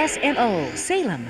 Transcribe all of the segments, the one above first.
KSMO Salem.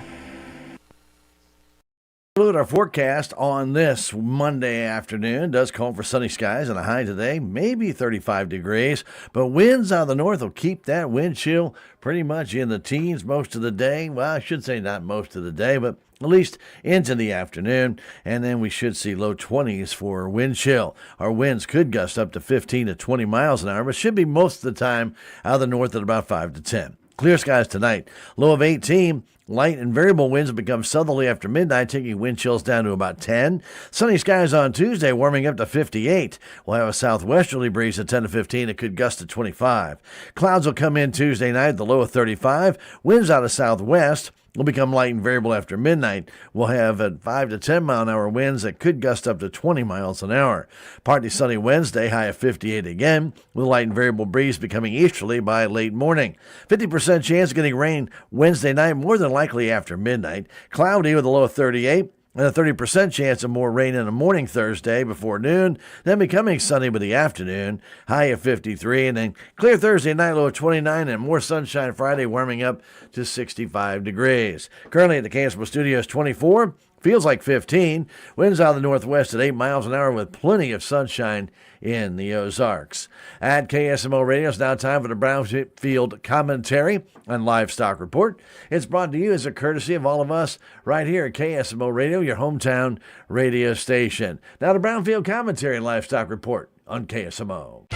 Look at our forecast on this Monday afternoon. Does call for sunny skies and a high today, maybe 35 degrees. But winds out of the north will keep that wind chill pretty much in the teens most of the day. Well, I should say not most of the day, but at least into the afternoon. And then we should see low 20s for wind chill. Our winds could gust up to 15 to 20 miles an hour, but should be most of the time out of the north at about 5 to 10. Clear skies tonight. Low of 18. Light and variable winds will become southerly after midnight, taking wind chills down to about 10. Sunny skies on Tuesday, warming up to 58. We'll have a southwesterly breeze at 10 to 15. It could gust to 25. Clouds will come in Tuesday night at the low of 35. Winds out of southwest will become light and variable after midnight. We'll have at 5 to 10 mile an hour winds that could gust up to 20 miles an hour. Partly sunny Wednesday, high of 58 again, with a light and variable breeze becoming easterly by late morning. 50% chance of getting rain Wednesday night, more than likely after midnight. Cloudy with a low of 38. And a 30% chance of more rain in the morning Thursday before noon, then becoming sunny with the afternoon, high of 53, and then clear Thursday night, low of 29, and more sunshine Friday, warming up to 65 degrees. Currently at the KSMO Studios, 24, feels like 15. Winds out of the northwest at 8 miles an hour with plenty of sunshine in the Ozarks. At KSMO Radio, it's now time for the Brownfield Commentary and Livestock Report. It's brought to you as a courtesy of all of us right here at KSMO Radio, your hometown radio station. Now the Brownfield Commentary and Livestock Report on KSMO.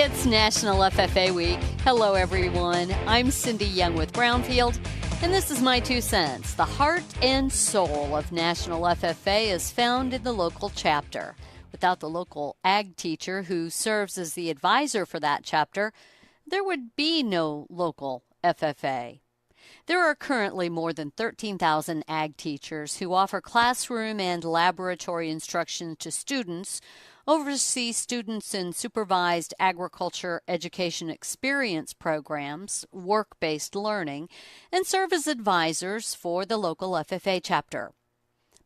It's National FFA Week. Hello, everyone. I'm Cindy Young with Brownfield, and this is my 2 cents. The heart and soul of National FFA is found in the local chapter. Without the local ag teacher who serves as the advisor for that chapter, there would be no local FFA. There are currently more than 13,000 ag teachers who offer classroom and laboratory instruction to students, oversee students in supervised agriculture education experience programs, work-based learning, and serve as advisors for the local FFA chapter.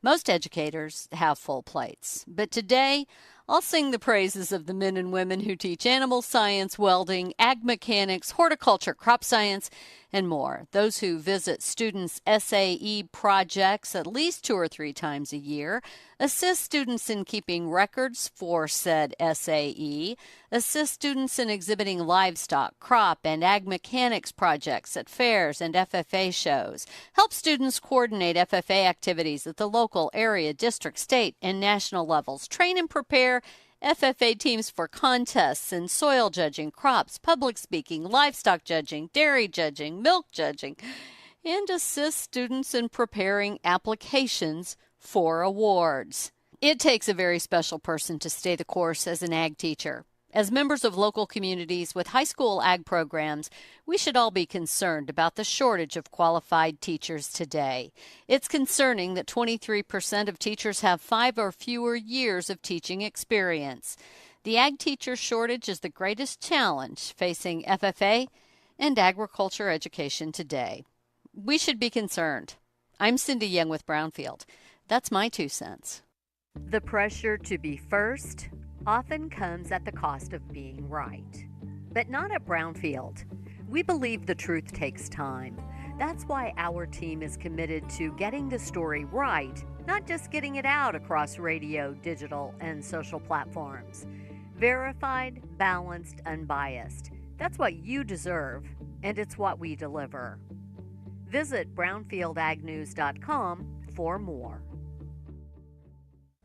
Most educators have full plates, but today I'll sing the praises of the men and women who teach animal science, welding, ag mechanics, horticulture, crop science, and more. Those who visit students' SAE projects at least 2 or 3 times a year, assist students in keeping records for said SAE, assist students in exhibiting livestock, crop, and ag mechanics projects at fairs and FFA shows, help students coordinate FFA activities at the local, area, district, state, and national levels, train and prepare FFA teams for contests in soil judging, crops, public speaking, livestock judging, dairy judging, milk judging, and assist students in preparing applications for awards. It takes a very special person to stay the course as an ag teacher. As members of local communities with high school ag programs, we should all be concerned about the shortage of qualified teachers today. It's concerning that 23% of teachers have 5 or fewer years of teaching experience. The ag teacher shortage is the greatest challenge facing FFA and agriculture education today. We should be concerned. I'm Cindy Young with Brownfield. That's my 2 cents. The pressure to be first often comes at the cost of being right. But not at Brownfield. We believe the truth takes time. That's why our team is committed to getting the story right, not just getting it out across radio, digital, and social platforms. Verified, balanced, unbiased. That's what you deserve, and it's what we deliver. Visit brownfieldagnews.com for more.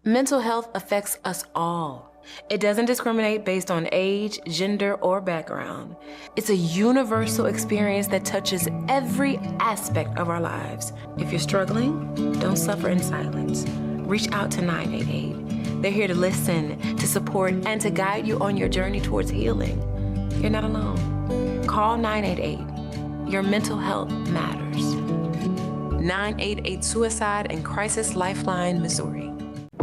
Mental health affects us all. It doesn't discriminate based on age, gender, or background. It's a universal experience that touches every aspect of our lives. If you're struggling, don't suffer in silence. Reach out to 988. They're here to listen, to support, and to guide you on your journey towards healing. You're not alone. Call 988. Your mental health matters. 988 Suicide and Crisis Lifeline, Missouri.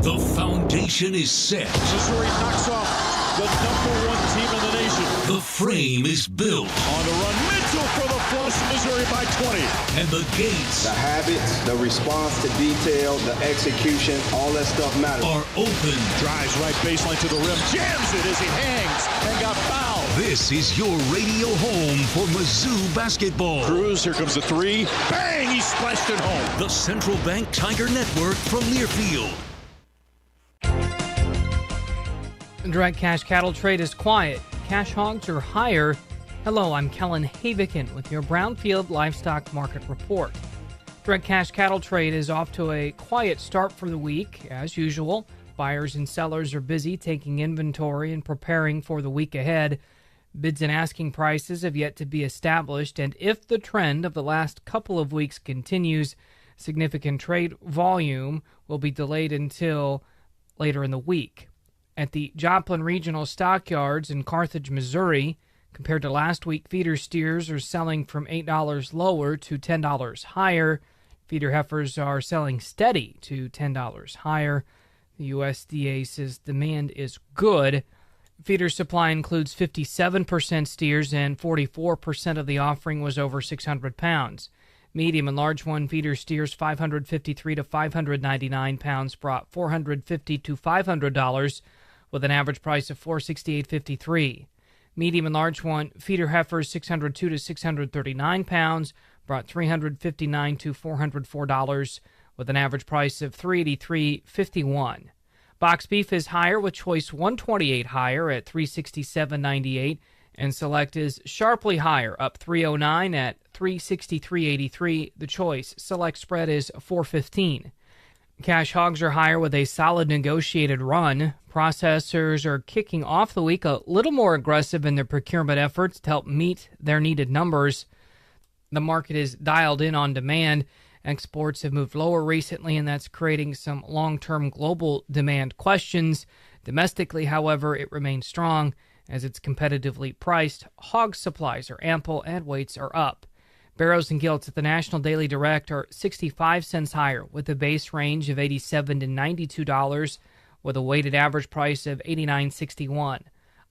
The foundation is set. Missouri knocks off the #1 team in the nation. The frame is built. On the run, Mitchell for the flush. Missouri it by 20. And the gates The habits, the response to detail, the execution, all that stuff matters. are open. Drives right baseline to the rim. Jams it as he hangs and got fouled. This is your radio home for Mizzou basketball. Cruz, here comes the three. Bang! He splashed it home. The Central Bank Tiger Network from Learfield. Direct cash cattle trade is quiet. Cash hogs are higher. Hello, I'm Kellen Havikin with your Brownfield Livestock Market Report. Direct cash cattle trade is off to a quiet start for the week. As usual, buyers and sellers are busy taking inventory and preparing for the week ahead. Bids and asking prices have yet to be established, and if the trend of the last couple of weeks continues, significant trade volume will be delayed until later in the week. At the Joplin Regional Stockyards in Carthage, Missouri, compared to last week, feeder steers are selling from $8 lower to $10 higher. Feeder heifers are selling steady to $10 higher. The USDA says demand is good. Feeder supply includes 57% steers, and 44% of the offering was over 600 pounds. Medium and large one feeder steers 553 to 599 pounds brought $450 to $500 with an average price of $468.53. Medium and large one feeder heifers 602 to 639 pounds brought $359 to $404 with an average price of $383.51. Box beef is higher with choice 128 higher at $367.98, and select is sharply higher, up $309 at $363.83. The choice select spread is $415. Cash hogs are higher with a solid negotiated run. Processors are kicking off the week a little more aggressive in their procurement efforts to help meet their needed numbers. The market is dialed in on demand. Exports have moved lower recently, and that's creating some long-term global demand questions. Domestically, however, it remains strong as it's competitively priced. Hog supplies are ample and weights are up. Barrows and gilts at the National Daily Direct are 65 cents higher with a base range of $87 to $92 with a weighted average price of $89.61.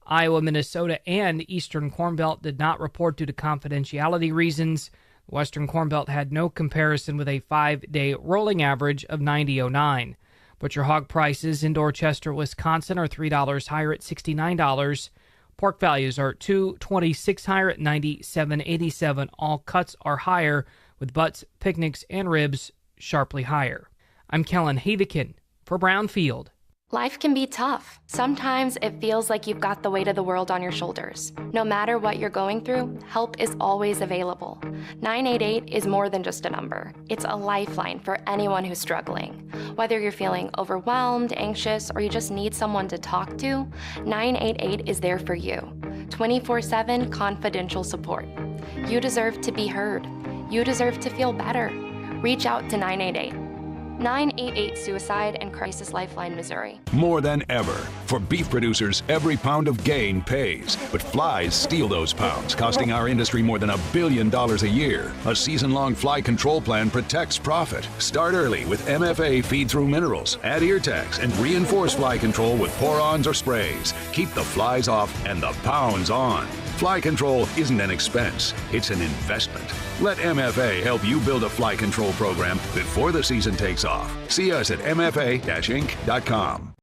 Iowa, Minnesota, and Eastern Corn Belt did not report due to confidentiality reasons. The Western Corn Belt had no comparison with a 5-day rolling average of 90.09. Butcher hog prices in Dorchester, Wisconsin are $3 higher at $69. Pork values are $2.26 higher at $97.87. All cuts are higher, with butts, picnics, and ribs sharply higher. I'm Kellen Havikin for Brownfield. Life can be tough. Sometimes it feels like you've got the weight of the world on your shoulders. No matter what you're going through, help is always available. 988 is more than just a number. It's a lifeline for anyone who's struggling. Whether you're feeling overwhelmed, anxious, or you just need someone to talk to, 988 is there for you. 24/7 confidential support. You deserve to be heard. You deserve to feel better. Reach out to 988. 988 Suicide and Crisis Lifeline, Missouri. More than ever, for beef producers, every pound of gain pays. But flies steal those pounds, costing our industry more than $1 billion a year. A season-long fly control plan protects profit. Start early with MFA feed-through minerals. Add ear tags and reinforce fly control with pour-ons or sprays. Keep the flies off and the pounds on. Fly control isn't an expense, it's an investment. Let MFA help you build a fly control program before the season takes off. See us at mfa-inc.com.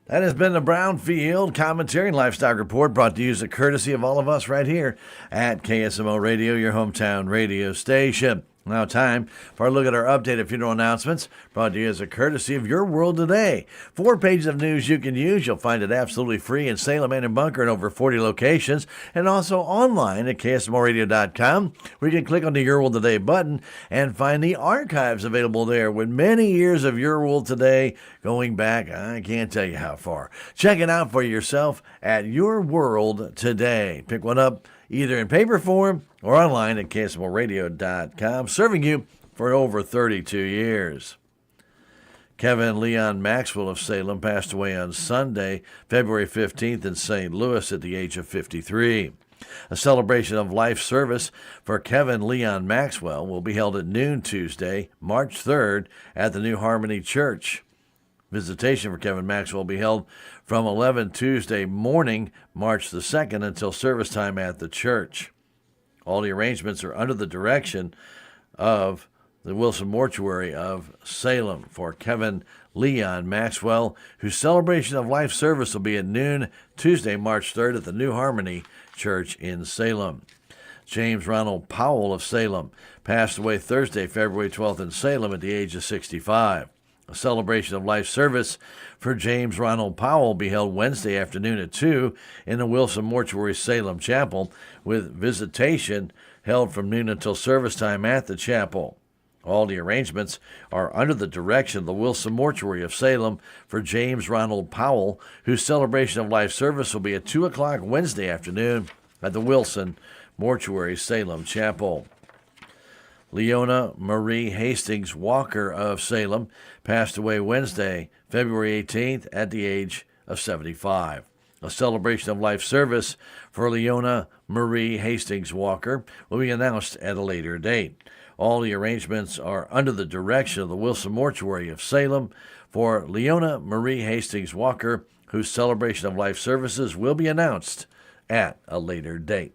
That has been the Brownfield Commentary and Livestock Report, brought to you as a courtesy of all of us right here at KSMO Radio, your hometown radio station. Now time for a look at our updated funeral announcements, brought to you as a courtesy of Your World Today. 4 pages of news you can use. You'll find it absolutely free in Salem and in Bunker in over 40 locations, and also online at KSMOradio.com, where you can click on the Your World Today button and find the archives available there with many years of Your World Today going back, I can't tell you how far. Check it out for yourself at Your World Today. Pick one up either in paper form or online at KSMOradio.com, serving you for over 32 years. Kevin Leon Maxwell of Salem passed away on Sunday, February 15th in St. Louis at the age of 53. A celebration of life service for Kevin Leon Maxwell will be held at noon Tuesday, March 3rd at the New Harmony Church. Visitation for Kevin Maxwell will be held from 11 Tuesday morning, March the 2nd, until service time at the church. All the arrangements are under the direction of the Wilson Mortuary of Salem for Kevin Leon Maxwell, whose celebration of life service will be at noon Tuesday, March 3rd at the New Harmony Church in Salem. James Ronald Powell of Salem passed away Thursday, February 12th in Salem at the age of 65. A celebration of life service for James Ronald Powell will be held Wednesday afternoon at 2 in the Wilson Mortuary Salem Chapel, with visitation held from noon until service time at the chapel. All the arrangements are under the direction of the Wilson Mortuary of Salem for James Ronald Powell, whose celebration of life service will be at 2 o'clock Wednesday afternoon at the Wilson Mortuary Salem Chapel. Leona Marie Hastings Walker of Salem passed away Wednesday, February 18th at the age of 75. A celebration of life service for Leona Marie Hastings Walker will be announced at a later date. All the arrangements are under the direction of the Wilson Mortuary of Salem for Leona Marie Hastings Walker, whose celebration of life services will be announced at a later date.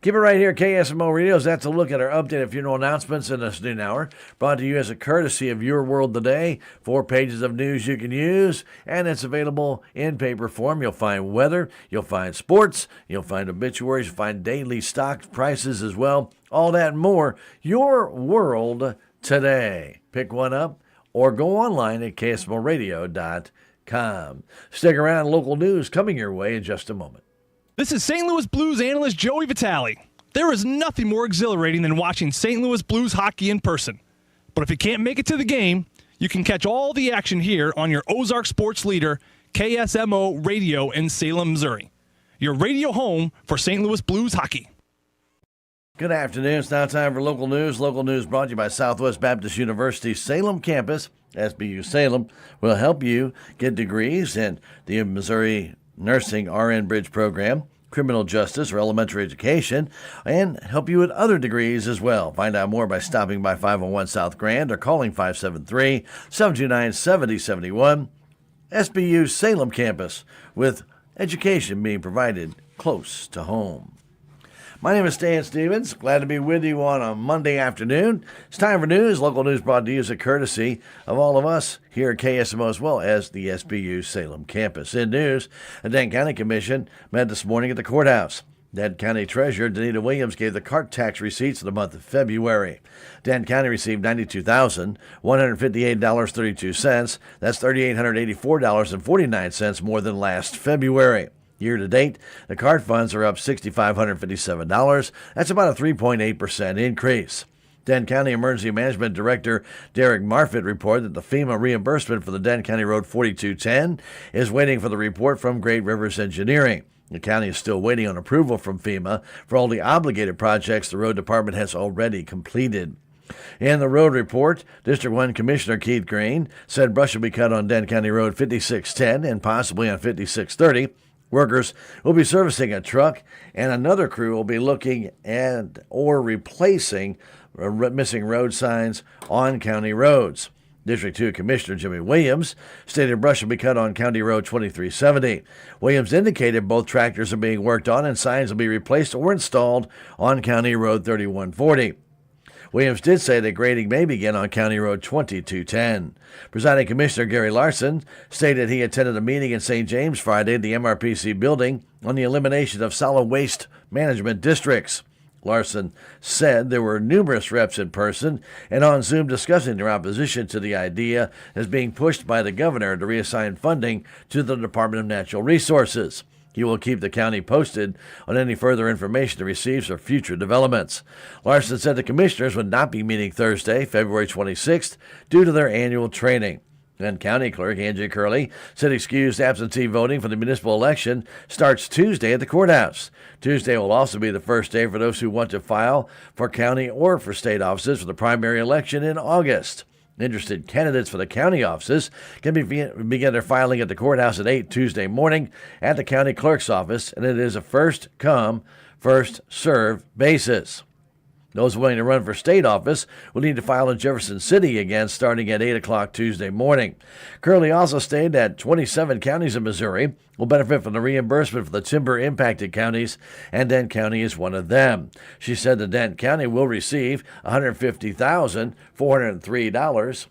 Keep it right here, KSMO Radio. That's a look at our updated funeral announcements in this noon hour, brought to you as a courtesy of Your World Today. 4 pages of news you can use, and it's available in paper form. You'll find weather, you'll find sports, you'll find obituaries, you'll find daily stock prices as well. All that and more. Your World Today. Pick one up or go online at ksmoradio.com. Stick around. Local news coming your way in just a moment. This is St. Louis Blues analyst Joey Vitale. There is nothing more exhilarating than watching St. Louis Blues hockey in person. But if you can't make it to the game, you can catch all the action here on your Ozark sports leader, KSMO Radio in Salem, Missouri. Your radio home for St. Louis Blues hockey. Good afternoon. It's now time for local news. Local news brought to you by Southwest Baptist University Salem campus. SBU Salem will help you get degrees in the Missouri Nursing RN Bridge program, criminal justice, or elementary education, and help you with other degrees as well. Find out more by stopping by 501 South Grand or calling 573-729-7071. SBU Salem campus, with education being provided close to home. My name is Stan Stevens. Glad to be with you on a Monday afternoon. It's time for news. Local news brought to you as a courtesy of all of us here at KSMO as well as the SBU Salem campus. In news, the Denton County Commission met this morning at the courthouse. Denton County Treasurer Danita Williams gave the cart tax receipts for the month of February. Denton County received $92,158.32. That's $3,884.49 more than last February. Year to date, the cart funds are up $6,557. That's about a 3.8% increase. Denton County Emergency Management Director Derek Marfitt reported that the FEMA reimbursement for the Denton County Road 4210 is waiting for the report from Great Rivers Engineering. The county is still waiting on approval from FEMA for all the obligated projects the road department has already completed. In the road report, District 1 Commissioner Keith Green said brush will be cut on Denton County Road 5610 and possibly on 5630. Workers will be servicing a truck, and another crew will be looking at or replacing missing road signs on county roads. District 2 Commissioner Jimmy Williams stated brush will be cut on County Road 2370. Williams indicated both tractors are being worked on and signs will be replaced or installed on County Road 3140. Williams did say that grading may begin on County Road 2210. Presiding Commissioner Gary Larson stated he attended a meeting in St. James Friday at the MRPC building on the elimination of solid waste management districts. Larson said there were numerous reps in person and on Zoom discussing their opposition to the idea as being pushed by the governor to reassign funding to the Department of Natural Resources. He will keep the county posted on any further information he receives for future developments. Larson said the commissioners would not be meeting Thursday, February 26th, due to their annual training. Then County Clerk Angie Curley said excused absentee voting for the municipal election starts Tuesday at the courthouse. Tuesday will also be the first day for those who want to file for county or for state offices for the primary election in August. Interested candidates for the county offices can begin their filing at the courthouse at 8 Tuesday morning at the county clerk's office, and it is a first-come, first-served basis. Those willing to run for state office will need to file in Jefferson City again starting at 8 o'clock Tuesday morning. Curley also stated that 27 counties in Missouri will benefit from the reimbursement for the timber-impacted counties, and Dent County is one of them. She said that Dent County will receive $150,403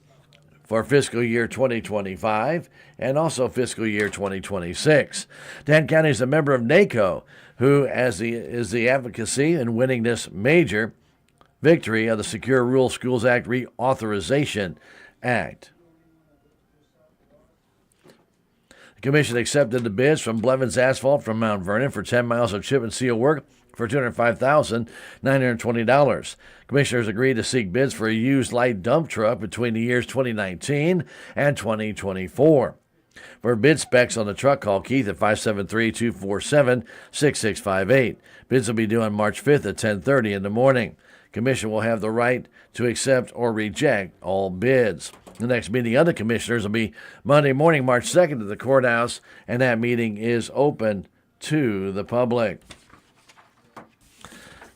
for fiscal year 2025 and also fiscal year 2026. Dent County is a member of NACO, who is the advocacy in winning this major victory of the Secure Rural Schools Act Reauthorization Act. The commission accepted the bids from Blevins Asphalt from Mount Vernon for 10 miles of chip and seal work for $205,920. Commissioners agreed to seek bids for a used light dump truck between the years 2019 and 2024. For bid specs on the truck, call Keith at 573-247-6658. Bids will be due on March 5th at 10:30 in the morning. Commission will have the right to accept or reject all bids. The next meeting of the commissioners will be Monday morning, March 2nd at the courthouse, and that meeting is open to the public.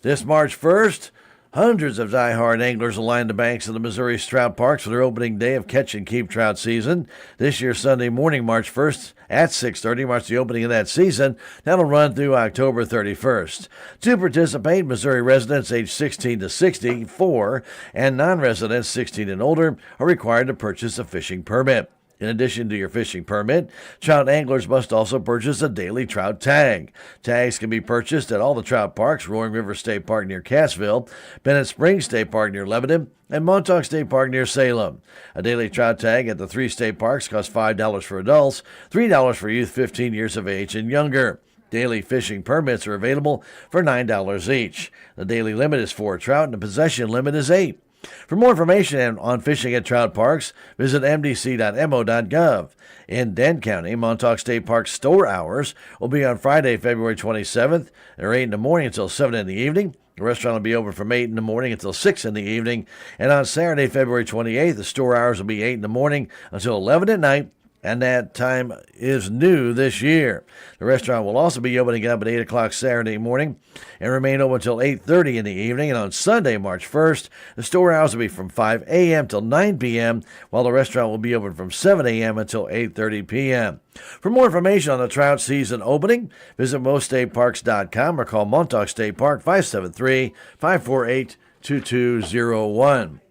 This March 1st, hundreds of die-hard anglers will line the banks of the Missouri trout parks for their opening day of catch and keep trout season. This year, Sunday morning, March 1st at 6:30, marks the opening of that season. That'll run through October 31st. To participate, Missouri residents aged 16 to 64 and non-residents 16 and older are required to purchase a fishing permit. In addition to your fishing permit, trout anglers must also purchase a daily trout tag. Tags can be purchased at all the trout parks: Roaring River State Park near Cassville, Bennett Springs State Park near Lebanon, and Montauk State Park near Salem. A daily trout tag at the 3 state parks costs $5 for adults, $3 for youth 15 years of age and younger. Daily fishing permits are available for $9 each. The daily limit is 4 trout and the possession limit is 8. For more information on fishing at trout parks, visit mdc.mo.gov. In Dent County, Montauk State Park store hours will be on Friday, February 27th. They're 8 in the morning until 7 in the evening. The restaurant will be open from 8 in the morning until 6 in the evening. And on Saturday, February 28th, the store hours will be 8 in the morning until 11 at night. And that time is new this year. The restaurant will also be opening up at 8 o'clock Saturday morning and remain open until 8:30 in the evening. And on Sunday, March 1st, the store hours will be from 5 a.m. till 9 p.m., while the restaurant will be open from 7 a.m. until 8:30 p.m. For more information on the trout season opening, visit moststateparks.com or call Montauk State Park 573-548-2201.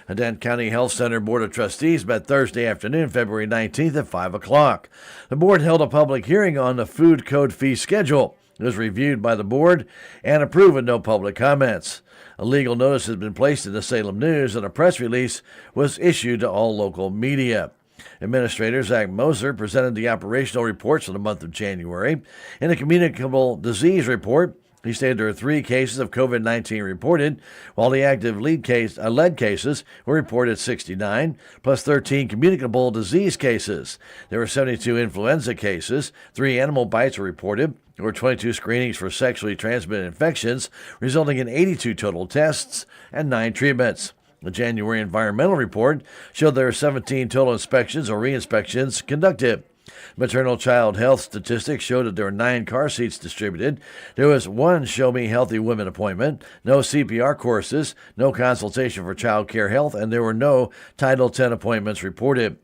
The Dent County Health Center Board of Trustees met Thursday afternoon, February 19th at 5 o'clock. The board held a public hearing on the food code fee schedule. It was reviewed by the board and approved with no public comments. A legal notice has been placed in the Salem News, and a press release was issued to all local media. Administrator Zach Moser presented the operational reports for the month of January. In the communicable disease report, he stated there are 3 cases of COVID-19 reported, while the active lead cases were reported 69, plus 13 communicable disease cases. There were 72 influenza cases, 3 animal bites were reported. There were 22 screenings for sexually transmitted infections, resulting in 82 total tests and 9 treatments. The January environmental report showed there were 17 total inspections or re-inspections conducted. Maternal child health statistics showed that there were 9 car seats distributed. There was 1 Show Me Healthy Women appointment, no CPR courses, no consultation for child care health, and there were no Title X appointments reported.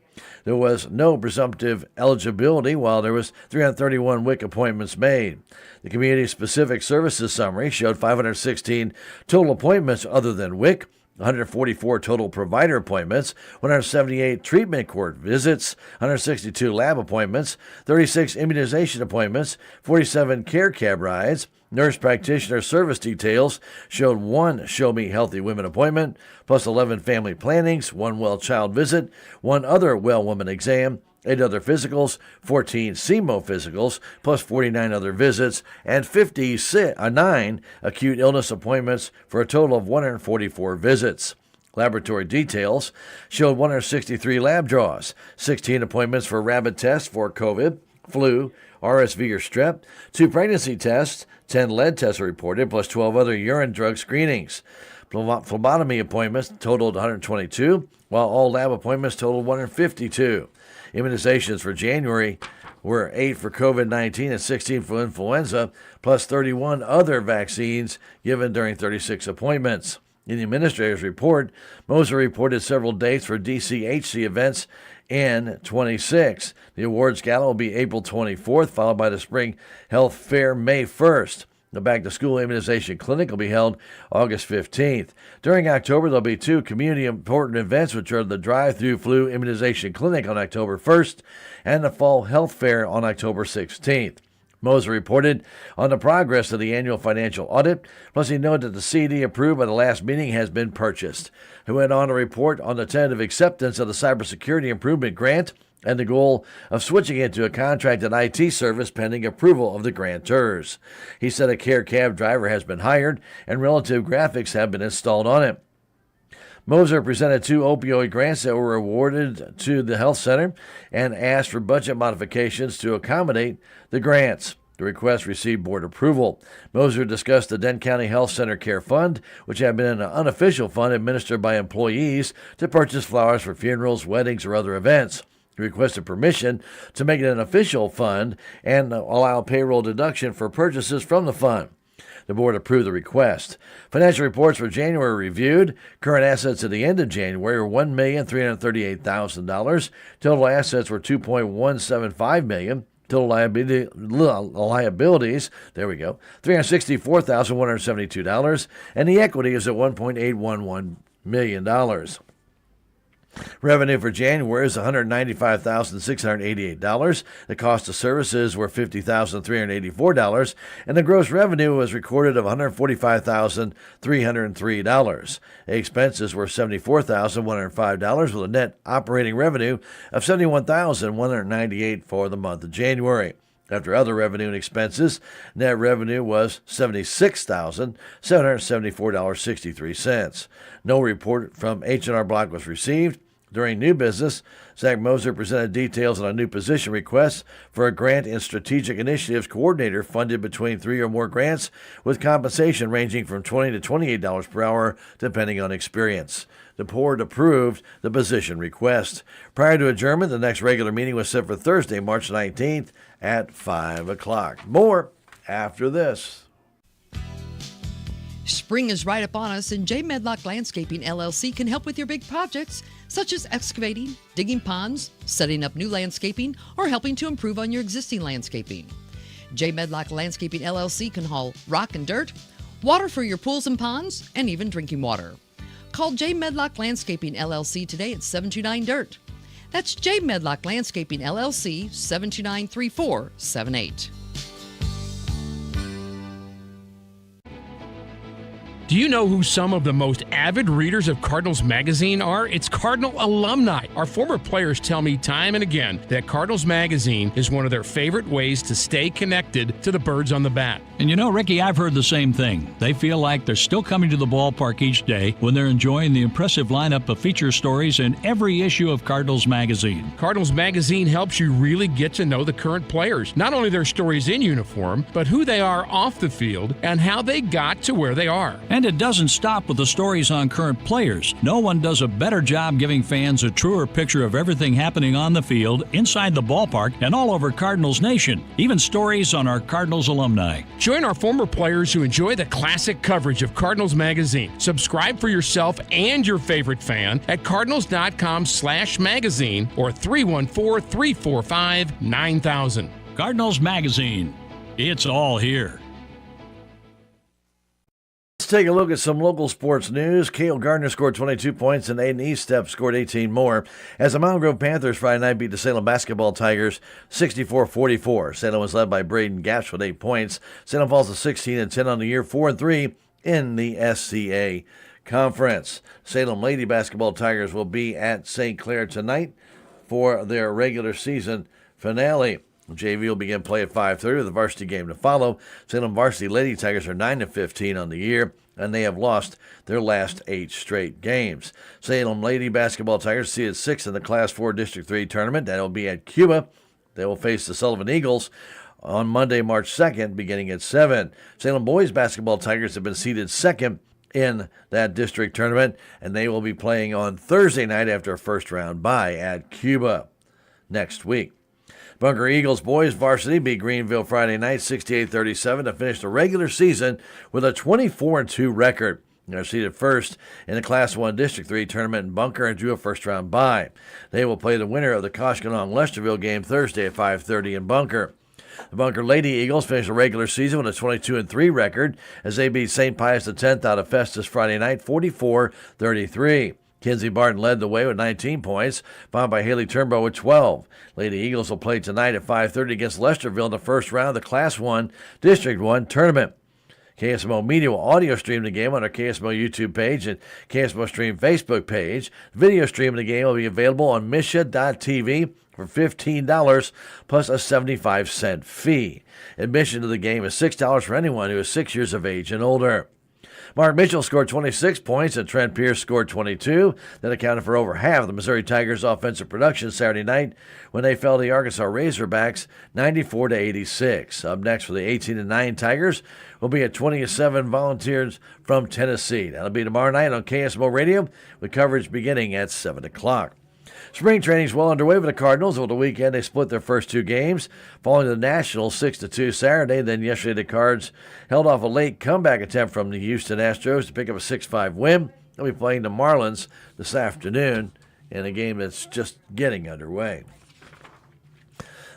There was no presumptive eligibility, while there was 331 WIC appointments made. The Community-Specific Services Summary showed 516 total appointments other than WIC, 144 total provider appointments, 178 treatment court visits, 162 lab appointments, 36 immunization appointments, 47 care cab rides. Nurse practitioner service details showed 1 Show Me Healthy Women appointment, plus 11 family plannings, 1 well child visit, 1 other well woman exam, 8 other physicals, 14 KSMO physicals, plus 49 other visits, and 59 acute illness appointments for a total of 144 visits. Laboratory details showed 163 lab draws, 16 appointments for rapid tests for COVID, flu, RSV or strep, 2 pregnancy tests, 10 lead tests were reported, plus 12 other urine drug screenings. Phlebotomy appointments totaled 122, while all lab appointments totaled 152. Immunizations for January were 8 for COVID-19 and 16 for influenza, plus 31 other vaccines given during 36 appointments. In the administrator's report, Moser reported several dates for DCHC events in 26. The awards gala will be April 24th, followed by the Spring Health Fair May 1st. The back-to-school immunization clinic will be held August 15th. During October, there'll be two community important events, which are the drive-through flu immunization clinic on October 1st and the fall health fair on October 16th. Moser reported on the progress of the annual financial audit, plus he noted that the CD approved by the last meeting has been purchased. He went on to report on the tentative acceptance of the cybersecurity improvement grant and the goal of switching it to a contracted IT service pending approval of the grantors. He said a care cab driver has been hired and relative graphics have been installed on it. Moser presented two opioid grants that were awarded to the health center and asked for budget modifications to accommodate the grants. The request received board approval. Moser discussed the Dent County Health Center Care Fund, which had been an unofficial fund administered by employees to purchase flowers for funerals, weddings, or other events. He requested permission to make it an official fund and allow payroll deduction for purchases from the fund. The board approved the request. Financial reports for January reviewed. Current assets at the end of January were $1,338,000. Total assets were $2.175 million. Total liabilities, there we go, $364,172. And the equity is at $1.811 million. Revenue for January is $195,688. The cost of services were $50,384, and the gross revenue was recorded of $145,303. Expenses were $74,105 with a net operating revenue of $71,198 for the month of January. After other revenue and expenses, net revenue was $76,774.63. No report from H&R Block was received. During new business, Zach Moser presented details on a new position request for a grant and strategic initiatives coordinator funded between 3 or more grants with compensation ranging from $20 to $28 per hour depending on experience. The board approved the position request. Prior to adjournment, the next regular meeting was set for Thursday, March 19th at 5 o'clock. More after this. Spring is right upon us, and J. Medlock Landscaping LLC can help with your big projects, such as excavating, digging ponds, setting up new landscaping, or helping to improve on your existing landscaping. J. Medlock Landscaping LLC can haul rock and dirt, water for your pools and ponds, and even drinking water. Call J. Medlock Landscaping LLC today at 729-DIRT. That's J. Medlock Landscaping LLC, 729-3478. Do you know who some of the most avid readers of Cardinals Magazine are? It's Cardinal alumni. Our former players tell me time and again that Cardinals Magazine is one of their favorite ways to stay connected to the birds on the bat. And you know, Ricky, I've heard the same thing. They feel like they're still coming to the ballpark each day when they're enjoying the impressive lineup of feature stories in every issue of Cardinals Magazine. Cardinals Magazine helps you really get to know the current players, not only their stories in uniform, but who they are off the field and how they got to where they are. And it doesn't stop with the stories on current players. No one does a better job giving fans a truer picture of everything happening on the field, inside the ballpark, and all over Cardinals Nation. Even stories on our Cardinals alumni. Join our former players who enjoy the classic coverage of Cardinals Magazine. Subscribe for yourself and your favorite fan at cardinals.com/magazine or 314-345-9000. Cardinals Magazine. It's all here. Let's take a look at some local sports news. Cale Gardner scored 22 points and Aiden Eastep scored 18 more as the Mountain Grove Panthers Friday night beat the Salem Basketball Tigers 64-44. Salem was led by Braden Gaps with 8 points. Salem falls to 16-10 on the year, 4-3 in the SCA Conference. Salem Lady Basketball Tigers will be at St. Clair tonight for their regular season finale. JV will begin play at 5:30 with the varsity game to follow. Salem Varsity Lady Tigers are 9-15 on the year, and they have lost their last 8 straight games. Salem Lady Basketball Tigers seated 6th in the Class 4 District 3 tournament. That will be at Cuba. They will face the Sullivan Eagles on Monday, March 2nd, beginning at 7. Salem Boys Basketball Tigers have been seated 2nd in that district tournament, and they will be playing on Thursday night after a first-round bye at Cuba next week. Bunker Eagles boys varsity beat Greenville Friday night 68-37 to finish the regular season with a 24-2 record. They're seeded first in the Class 1 District 3 tournament in Bunker and drew a first-round bye. They will play the winner of the Koshkonong-Lesterville game Thursday at 5:30 in Bunker. The Bunker Lady Eagles finished the regular season with a 22-3 record as they beat St. Pius X out of Festus Friday night 44-33. Kinsey Barton led the way with 19 points, followed by Haley Turnbow with 12. Lady Eagles will play tonight at 5:30 against Lesterville in the first round of the Class 1 District 1 tournament. KSMO Media will audio stream the game on our KSMO YouTube page and KSMO Stream Facebook page. The video stream of the game will be available on Misha.tv for $15 plus a 75-cent fee. Admission to the game is $6 for anyone who is 6 years of age and older. Mark Mitchell scored 26 points and Trent Pierce scored 22. That accounted for over half of the Missouri Tigers' offensive production Saturday night when they fell to the Arkansas Razorbacks 94-86. Up next for the 18-9 Tigers will be at 20-7 Volunteers from Tennessee. That'll be tomorrow night on KSMO Radio with coverage beginning at 7 o'clock. Spring training is well underway for the Cardinals. Over the weekend, they split their first two games, following the Nationals 6-2 Saturday. Then yesterday, the Cards held off a late comeback attempt from the Houston Astros to pick up a 6-5 win. They'll be playing the Marlins this afternoon in a game that's just getting underway.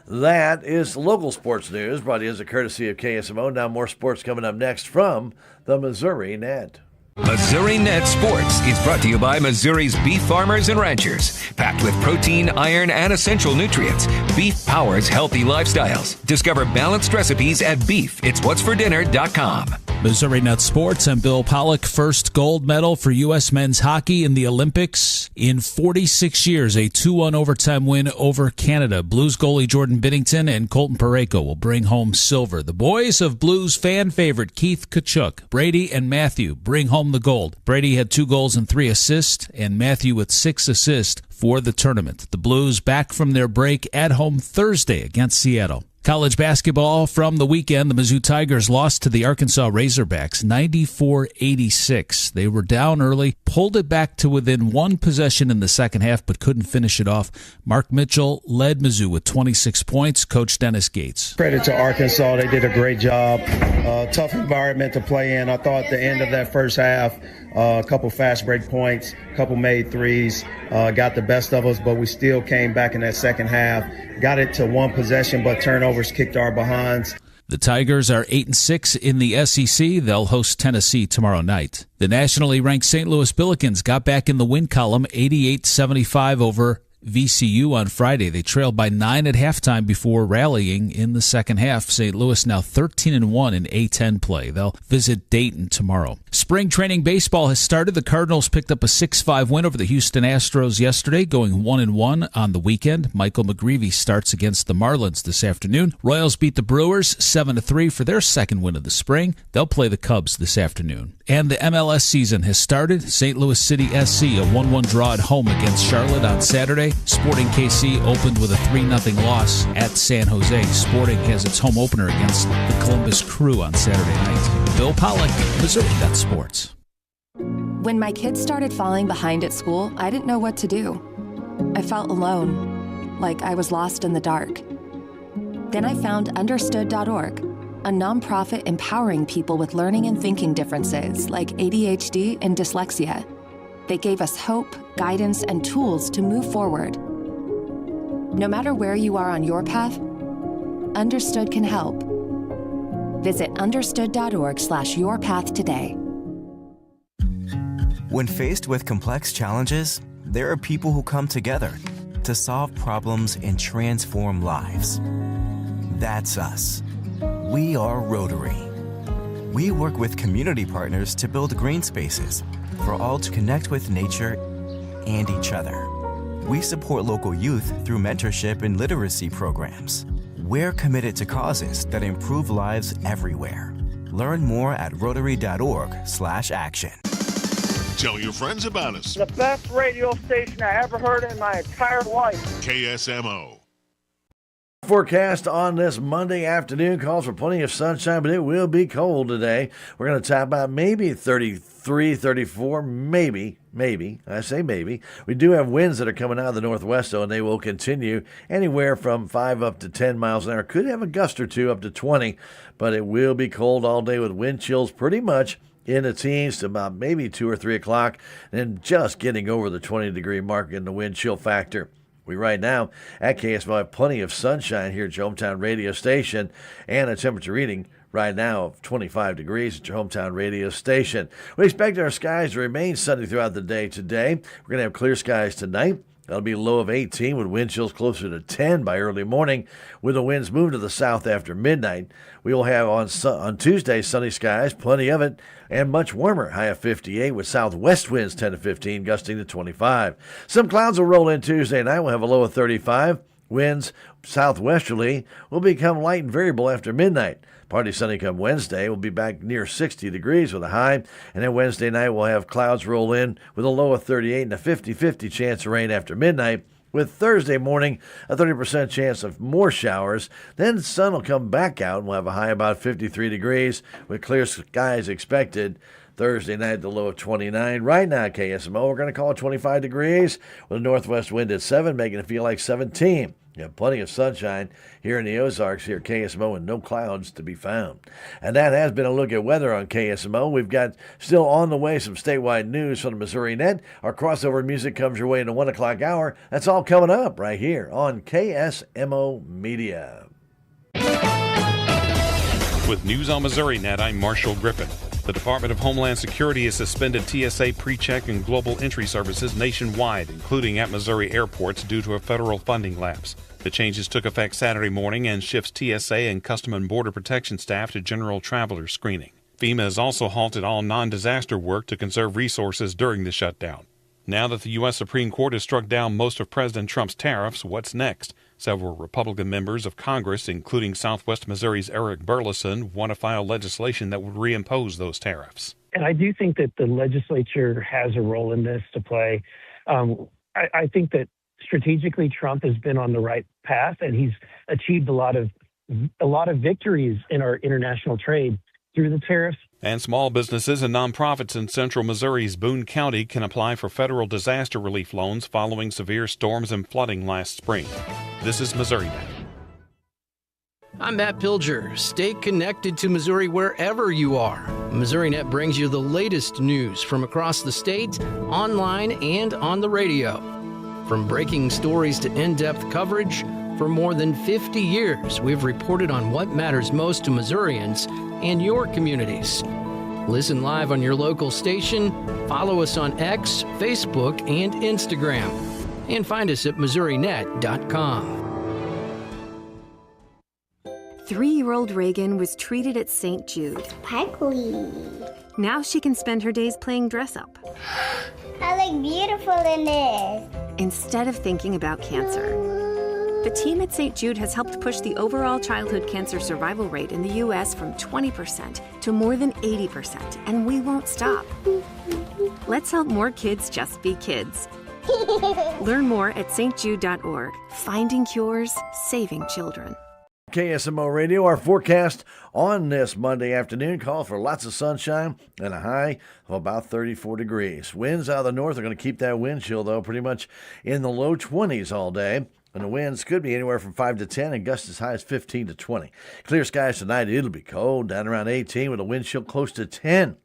That is local sports news, brought to you as a courtesy of KSMO. Now more sports coming up next from the Missouri Net. Missouri Net Sports is brought to you by Missouri's beef farmers and ranchers. Packed with protein, iron, and essential nutrients, beef powers healthy lifestyles. Discover balanced recipes at beefitswhatsfordinner.com. Missouri Net Sports and Bill Pollock, first gold medal for U.S. men's hockey in the Olympics in 46 years. A 2-1 overtime win over Canada. Blues goalie Jordan Binnington and Colton Parayko will bring home silver. The boys of Blues fan favorite Keith Tkachuk, Brady, and Matthew bring home the gold. Brady had 2 goals and 3 assists, and Matthew with 6 assists for the tournament. The Blues back from their break at home Thursday against Seattle. College basketball from the weekend, the Mizzou Tigers lost to the Arkansas Razorbacks 94-86. They were down early, pulled it back to within 1 possession in the second half, but couldn't finish it off. Mark Mitchell led Mizzou with 26 points. Coach Dennis Gates. Credit to Arkansas. They did a great job. Tough environment to play in. I thought at the end of that first half, a couple fast break points, a couple made threes, got the best of us, but we still came back in that second half, got it to 1 possession, but turnovers kicked our behinds. The Tigers are 8-6 in the SEC. They'll host Tennessee tomorrow night. The nationally ranked St. Louis Billikens got back in the win column 88-75 over VCU on Friday. They trailed by 9 at halftime before rallying in the second half. St. Louis now 13-1 in A10 play. They'll visit Dayton tomorrow. Spring training baseball has started. The Cardinals picked up a 6-5 win over the Houston Astros yesterday, going 1-1 on the weekend. Michael McGreevy starts against the Marlins this afternoon. Royals beat the Brewers 7-3 for their second win of the spring. They'll play the Cubs this afternoon. And the MLS season has started. St. Louis City SC, a 1-1 draw at home against Charlotte on Saturday. Sporting KC opened with a 3-0 loss at San Jose. Sporting has its home opener against the Columbus Crew on Saturday night. Bill Pollock, Missouri Net Sports. When my kids started falling behind at school, I didn't know what to do. I felt alone, like I was lost in the dark. Then I found Understood.org, a nonprofit empowering people with learning and thinking differences like ADHD and dyslexia. They gave us hope, guidance, and tools to move forward. No matter where you are on your path, Understood can help. Visit understood.org/yourpath today. When faced with complex challenges, there are people who come together to solve problems and transform lives. That's us. We are Rotary. We work with community partners to build green spaces for all to connect with nature and each other. We support local youth through mentorship and literacy programs. We're committed to causes that improve lives everywhere. Learn more at rotary.org/action. Tell your friends about us. The best radio station I ever heard in my entire life. KSMO. Forecast on this Monday afternoon calls for plenty of sunshine, but it will be cold today. We're going to talk about maybe 33, 34, maybe. I say maybe. We do have winds that are coming out of the northwest, though, and they will continue anywhere from 5 up to 10 miles an hour. Could have a gust or two up to 20, but it will be cold all day with wind chills pretty much in the teens to about maybe 2 or 3 o'clock, and just getting over the 20-degree mark in the wind chill factor. We right now at KSMO have plenty of sunshine here at your hometown radio station, and a temperature reading right now of 25 degrees at your hometown radio station. We expect our skies to remain sunny throughout the day today. We're going to have clear skies tonight. That'll be a low of 18 with wind chills closer to 10 by early morning. With the winds move to the south after midnight, we will have on Tuesday sunny skies, plenty of it, and much warmer, high of 58 with southwest winds 10 to 15, gusting to 25. Some clouds will roll in Tuesday night. We'll have a low of 35. Winds southwesterly will become light and variable after midnight. Partly sunny come Wednesday. We'll be back near 60 degrees with a high. And then Wednesday night we'll have clouds roll in with a low of 38 and a 50-50 chance of rain after midnight. With Thursday morning, a 30% chance of more showers. Then the sun will come back out and we'll have a high about 53 degrees with clear skies expected. Thursday night, the low of 29. Right now, KSMO, we're going to call it 25 degrees with a northwest wind at 7, making it feel like 17. You have plenty of sunshine here in the Ozarks, here at KSMO, and no clouds to be found. And that has been a look at weather on KSMO. We've got still on the way some statewide news from the Missouri Net. Our crossover music comes your way in the 1 o'clock hour. That's all coming up right here on KSMO Media. With news on Missouri Net, I'm Marshall Griffin. The Department of Homeland Security has suspended TSA PreCheck and global entry services nationwide, including at Missouri airports, due to a federal funding lapse. The changes took effect Saturday morning and shifts TSA and Custom and Border Protection staff to general traveler screening. FEMA has also halted all non-disaster work to conserve resources during the shutdown. Now that the U.S. Supreme Court has struck down most of President Trump's tariffs, what's next? Several Republican members of Congress, including Southwest Missouri's Eric Burleson, want to file legislation that would reimpose those tariffs. And I do think that the legislature has a role in this to play. I think that strategically Trump has been on the right path, and he's achieved a lot of victories in our international trade through the tariffs. And small businesses and nonprofits in central Missouri's Boone County can apply for federal disaster relief loans following severe storms and flooding last spring. This is Missouri Net. I'm Matt Pilger. Stay connected to Missouri wherever you are. MissouriNet brings you the latest news from across the state, online and on the radio. From breaking stories to in-depth coverage, for more than 50 years, we've reported on what matters most to Missourians and your communities. Listen live on your local station, follow us on X, Facebook, and Instagram, and find us at MissouriNet.com. 3-year-old Reagan was treated at St. Jude. Sparkly. Now she can spend her days playing dress-up. I look beautiful in this. Instead of thinking about cancer. The team at St. Jude has helped push the overall childhood cancer survival rate in the U.S. from 20% to more than 80%, and we won't stop. Let's help more kids just be kids. Learn more at stjude.org. Finding cures, saving children. KSMO Radio, our forecast on this Monday afternoon call for lots of sunshine and a high of about 34 degrees. Winds out of the north are going to keep that wind chill, though, pretty much in the low 20s all day. And the winds could be anywhere from 5 to 10 and gusts as high as 15 to 20. Clear skies tonight. It'll be cold, down around 18 with a wind chill close to 10.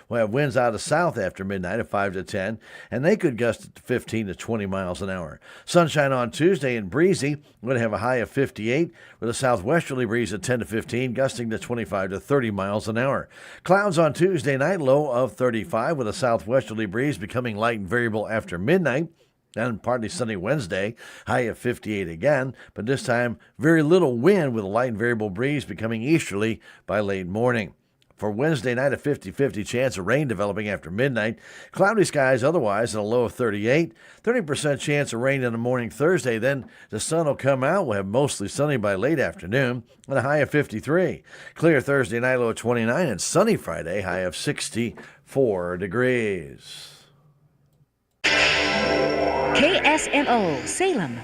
We'll have winds out of south after midnight of 5 to 10, and they could gust to 15 to 20 miles an hour. Sunshine on Tuesday and breezy. We're going to have a high of 58 with a southwesterly breeze at 10 to 15, gusting to 25 to 30 miles an hour. Clouds on Tuesday night, low of 35 with a southwesterly breeze becoming light and variable after midnight. And partly sunny Wednesday, high of 58 again, but this time very little wind with a light and variable breeze becoming easterly by late morning. For Wednesday night, a 50-50 chance of rain developing after midnight. Cloudy skies otherwise and a low of 38. 30% chance of rain in the morning Thursday. Then the sun will come out. We'll have mostly sunny by late afternoon and a high of 53. Clear Thursday night, low of 29, and sunny Friday, high of 64 degrees. KSMO Salem